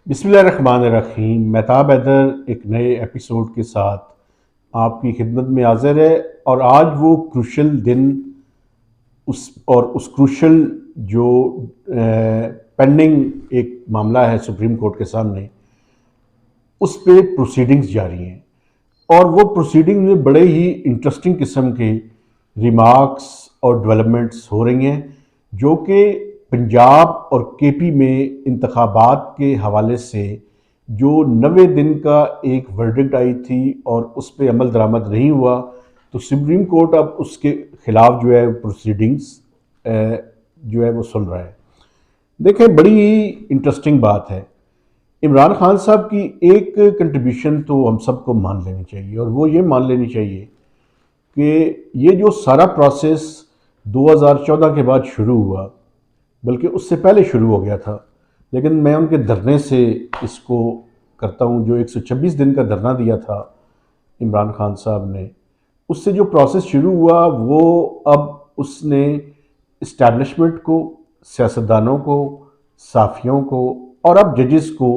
بسم اللہ الرحمن الرحیم۔ مہتاب حیدر ایک نئے ایپیسوڈ کے ساتھ آپ کی خدمت میں حاضر ہے، اور آج وہ کروشل دن اس کروشل جو پینڈنگ ایک معاملہ ہے سپریم کورٹ کے سامنے، اس پہ پروسیڈنگز جاری ہیں، اور وہ پروسیڈنگ میں بڑے ہی انٹرسٹنگ قسم کے ریمارکس اور ڈیولپمنٹس ہو رہی ہیں، جو کہ پنجاب اور کے پی میں انتخابات کے حوالے سے جو 90 دن کا ایک ورڈکٹ آئی تھی اور اس پہ عمل درآمد نہیں ہوا، تو سپریم کورٹ اب اس کے خلاف جو ہے پروسیڈنگز جو ہے وہ سن رہا ہے۔ دیکھیں، بڑی ہی انٹرسٹنگ بات ہے۔ عمران خان صاحب کی ایک کنٹریبیوشن تو ہم سب کو مان لینی چاہیے، اور وہ یہ مان لینی چاہیے کہ یہ جو سارا پروسیس 2014 کے بعد شروع ہوا، بلکہ اس سے پہلے شروع ہو گیا تھا، لیکن میں ان کے دھرنے سے اس کو کرتا ہوں، جو 126 دن کا دھرنا دیا تھا عمران خان صاحب نے، اس سے جو پروسیس شروع ہوا وہ اب اس نے اسٹیبلشمنٹ کو، سیاستدانوں کو، صحافیوں کو اور اب ججز کو،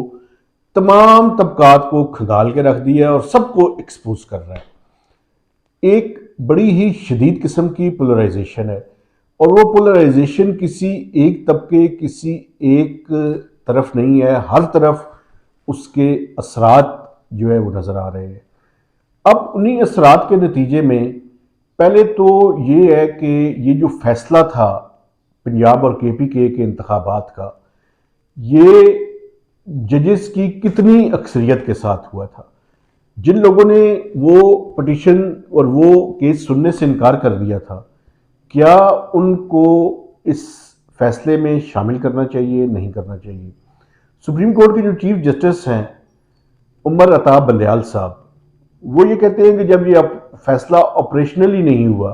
تمام طبقات کو کھنگال کے رکھ دیا اور سب کو ایکسپوز کر رہا ہے۔ ایک بڑی ہی شدید قسم کی پولرائزیشن ہے، اور وہ پولرائزیشن کسی ایک طبقے، کسی ایک طرف نہیں ہے، ہر طرف اس کے اثرات جو ہے وہ نظر آ رہے ہیں۔ اب انہی اثرات کے نتیجے میں پہلے تو یہ ہے کہ یہ جو فیصلہ تھا پنجاب اور کے پی کے انتخابات کا، یہ ججز کی کتنی اکثریت کے ساتھ ہوا تھا۔ جن لوگوں نے وہ پٹیشن اور وہ کیس سننے سے انکار کر دیا تھا، کیا ان کو اس فیصلے میں شامل کرنا چاہیے، نہیں کرنا چاہیے؟ سپریم کورٹ کے جو چیف جسٹس ہیں عمر عطا بندیال صاحب، وہ یہ کہتے ہیں کہ جب یہ فیصلہ آپریشنلی نہیں ہوا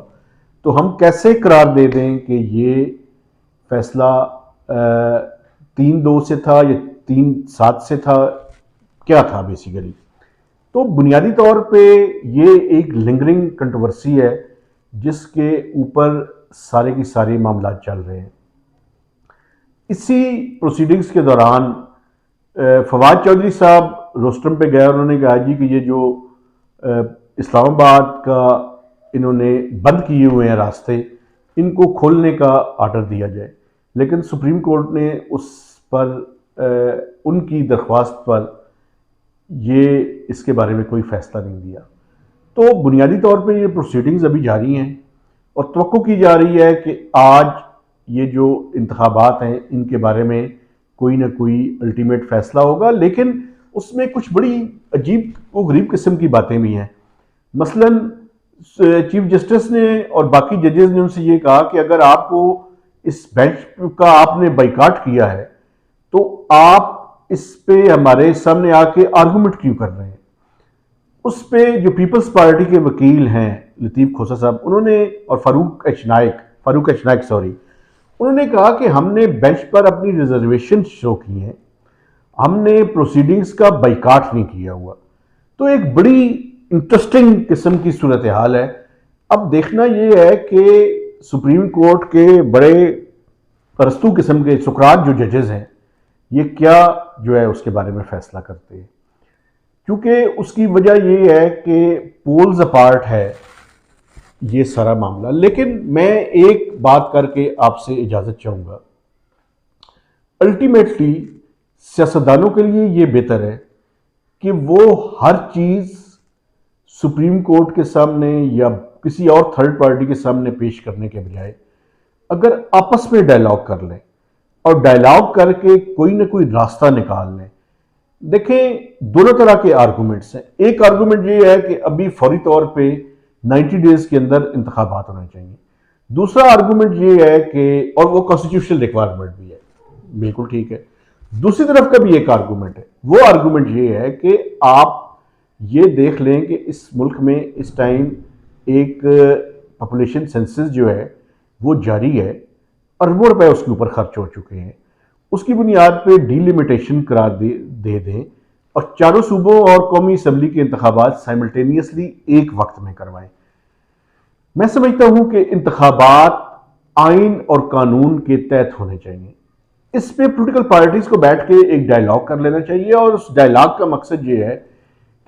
تو ہم کیسے قرار دے دیں کہ یہ فیصلہ 3-2 سے تھا یا 3-7 سے تھا، کیا تھا بیسیکلی؟ تو بنیادی طور پہ یہ ایک لنگرنگ کنٹروورسی ہے جس کے اوپر سارے کی سارے معاملات چل رہے ہیں۔ اسی پروسیڈنگز کے دوران فواد چودھری صاحب روسٹرم پہ گئے، انہوں نے کہا جی کہ یہ جو اسلام آباد کا انہوں نے بند کیے ہوئے ہیں راستے، ان کو کھولنے کا آرڈر دیا جائے، لیکن سپریم کورٹ نے اس پر ان کی درخواست پر یہ اس کے بارے میں کوئی فیصلہ نہیں دیا۔ تو بنیادی طور پہ یہ پروسیڈنگز ابھی جاری ہیں، اور توقع کی جا رہی ہے کہ آج یہ جو انتخابات ہیں ان کے بارے میں کوئی نہ کوئی الٹیمیٹ فیصلہ ہوگا، لیکن اس میں کچھ بڑی عجیب و غریب قسم کی باتیں بھی ہیں۔ مثلا چیف جسٹس نے اور باقی ججز نے ان سے یہ کہا کہ اگر آپ کو اس بینچ کا آپ نے بائیکاٹ کیا ہے تو آپ اس پہ ہمارے سامنے آ کے آرگومنٹ کیوں کر رہے ہیں؟ اس پہ جو پیپلز پارٹی کے وکیل ہیں لطیف کھوسہ صاحب، انہوں نے، اور فاروق ایچ نائک انہوں نے کہا کہ ہم نے بینچ پر اپنی ریزرویشن شو کی ہیں، ہم نے پروسیڈنگز کا بائیکاٹ نہیں کیا ہوا۔ تو ایک بڑی انٹرسٹنگ قسم کی صورتحال ہے۔ اب دیکھنا یہ ہے کہ سپریم کورٹ کے بڑے پرستو قسم کے سقراط جو ججز ہیں، یہ کیا جو ہے اس کے بارے میں فیصلہ کرتے ہیں، کیونکہ اس کی وجہ یہ ہے کہ پولز اپارٹ ہے یہ سارا معاملہ۔ لیکن میں ایک بات کر کے آپ سے اجازت چاہوں گا، الٹیمیٹلی سیاستدانوں کے لیے یہ بہتر ہے کہ وہ ہر چیز سپریم کورٹ کے سامنے یا کسی اور تھرڈ پارٹی کے سامنے پیش کرنے کے بجائے اگر آپس میں ڈائلاگ کر لیں اور ڈائلاگ کر کے کوئی نہ کوئی راستہ نکال لیں۔ دیکھیں، دونوں طرح کے آرگومنٹس ہیں۔ ایک آرگومنٹ یہ ہے کہ ابھی فوری طور پہ 90 ڈیز کے اندر انتخابات ہونے چاہیے۔ دوسرا آرگومنٹ یہ ہے کہ، اور وہ کانسٹیٹیوشنل ریکوائرمنٹ بھی ہے، بالکل ٹھیک ہے۔ دوسری طرف کا بھی ایک آرگومنٹ ہے، وہ آرگومنٹ یہ ہے کہ آپ یہ دیکھ لیں کہ اس ملک میں اس ٹائم ایک پاپولیشن سینسس جو ہے وہ جاری ہے، اربوں روپے اس کے اوپر خرچ ہو چکے ہیں، اس کی بنیاد پہ ڈی لمیٹیشن قرار دے دیں اور چاروں صوبوں اور قومی اسمبلی کے انتخابات سائملٹینیسلی ایک وقت میں کروائیں۔ میں سمجھتا ہوں کہ انتخابات آئین اور قانون کے تحت ہونے چاہیے۔ اس پہ پولیٹیکل پارٹیز کو بیٹھ کے ایک ڈائلاگ کر لینا چاہیے، اور اس ڈائلاگ کا مقصد یہ ہے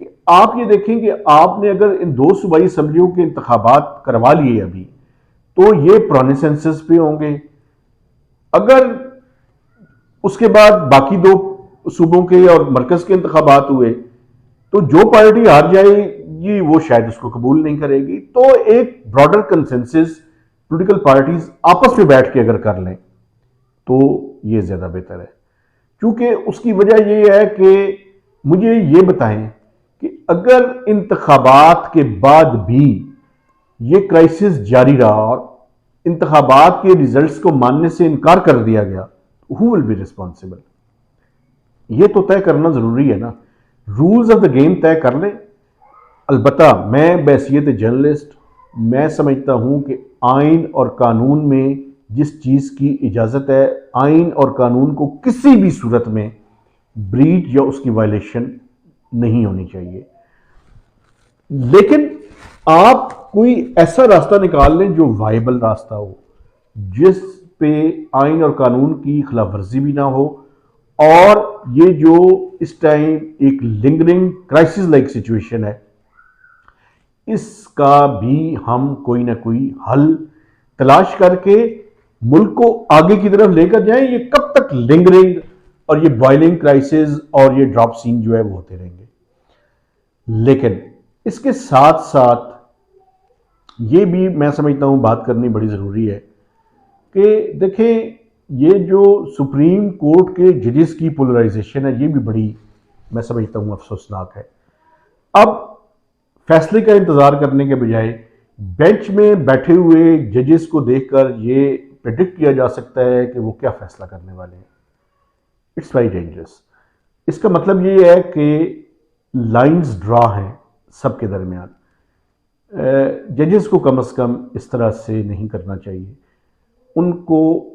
کہ آپ یہ دیکھیں کہ آپ نے اگر ان 2 صوبائی اسمبلیوں کے انتخابات کروا لیے ابھی، تو یہ پرانے سینسس پہ ہوں گے. اگر اس کے بعد باقی 2 صوبوں کے اور مرکز کے انتخابات ہوئے تو جو پارٹی ہار جائے گی وہ شاید اس کو قبول نہیں کرے گی. تو ایک براڈر کنسنسس پولیٹیکل پارٹیز آپس میں بیٹھ کے اگر کر لیں تو یہ زیادہ بہتر ہے. کیونکہ اس کی وجہ یہ ہے کہ مجھے یہ بتائیں کہ اگر انتخابات کے بعد بھی یہ کرائسس جاری رہا اور انتخابات کے ریزلٹس کو ماننے سے انکار کر دیا گیا، who will be responsible؟ یہ تو طے کرنا ضروری ہے نا. رولز آف دا گیم طے کر لیں. البتہ میں بحیثیت جرنلسٹ میں سمجھتا ہوں کہ آئین اور قانون میں جس چیز کی اجازت ہے، آئین اور قانون کو کسی بھی صورت میں بریچ یا اس کی وائلیشن نہیں ہونی چاہیے. لیکن آپ کوئی ایسا راستہ نکال لیں جو وائبل راستہ ہو، جس پہ آئین اور قانون کی خلاف ورزی بھی نہ ہو، اور یہ جو اس ٹائم ایک لنگرنگ کرائسس لائک سچویشن ہے، اس کا بھی ہم کوئی نہ کوئی حل تلاش کر کے ملک کو آگے کی طرف لے کر جائیں. یہ کب تک لنگرنگ اور یہ بوائلنگ کرائسس اور یہ ڈراپ سین جو ہے وہ ہوتے رہیں گے. لیکن اس کے ساتھ ساتھ یہ بھی میں سمجھتا ہوں بات کرنی بڑی ضروری ہے کہ دیکھیں یہ جو سپریم کورٹ کے ججز کی پولرائزیشن ہے، یہ بھی بڑی میں سمجھتا ہوں افسوسناک ہے. اب فیصلے کا انتظار کرنے کے بجائے بینچ میں بیٹھے ہوئے ججز کو دیکھ کر یہ پریڈکٹ کیا جا سکتا ہے کہ وہ کیا فیصلہ کرنے والے ہیں. It's very dangerous. اس کا مطلب یہ ہے کہ لائنز ڈرا ہیں سب کے درمیان. ججز کو کم از کم اس طرح سے نہیں کرنا چاہیے. ان کو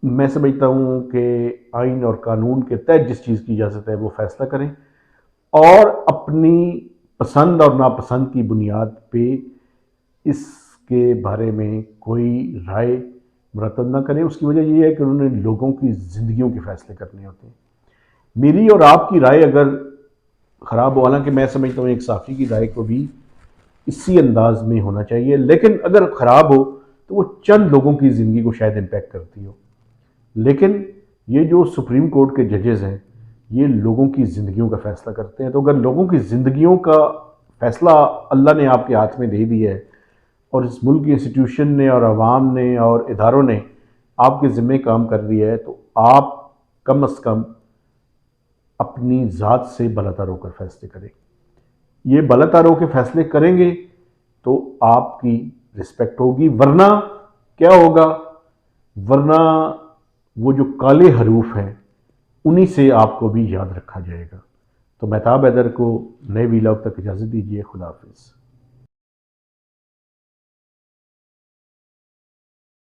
میں سمجھتا ہوں کہ آئین اور قانون کے تحت جس چیز کی اجازت ہے وہ فیصلہ کریں، اور اپنی پسند اور ناپسند کی بنیاد پہ اس کے بارے میں کوئی رائے مرتب نہ کریں. اس کی وجہ یہ ہے کہ انہوں نے لوگوں کی زندگیوں کے فیصلے کرنے ہوتے ہیں. میری اور آپ کی رائے اگر خراب ہو، حالانکہ میں سمجھتا ہوں ایک صحافی کی رائے کو بھی اسی انداز میں ہونا چاہیے، لیکن اگر خراب ہو تو وہ چند لوگوں کی زندگی کو شاید امپیکٹ کرتی ہو. لیکن یہ جو سپریم کورٹ کے ججز ہیں یہ لوگوں کی زندگیوں کا فیصلہ کرتے ہیں. تو اگر لوگوں کی زندگیوں کا فیصلہ اللہ نے آپ کے ہاتھ میں دے دیا ہے، اور اس ملک کی انسٹیٹیوشن نے اور عوام نے اور اداروں نے آپ کے ذمہ کام کر دیا ہے، تو آپ کم از کم اپنی ذات سے بالاتر ہو کر فیصلے کریں. یہ بالاتر ہو کے فیصلے کریں گے تو آپ کی رسپیکٹ ہوگی. ورنہ کیا ہوگا؟ ورنہ وہ جو کالے حروف ہیں انہی سے آپ کو بھی یاد رکھا جائے گا. تو مہتاب حیدر کو نئے ویلاگ تک اجازت دیجیے. خدا حافظ.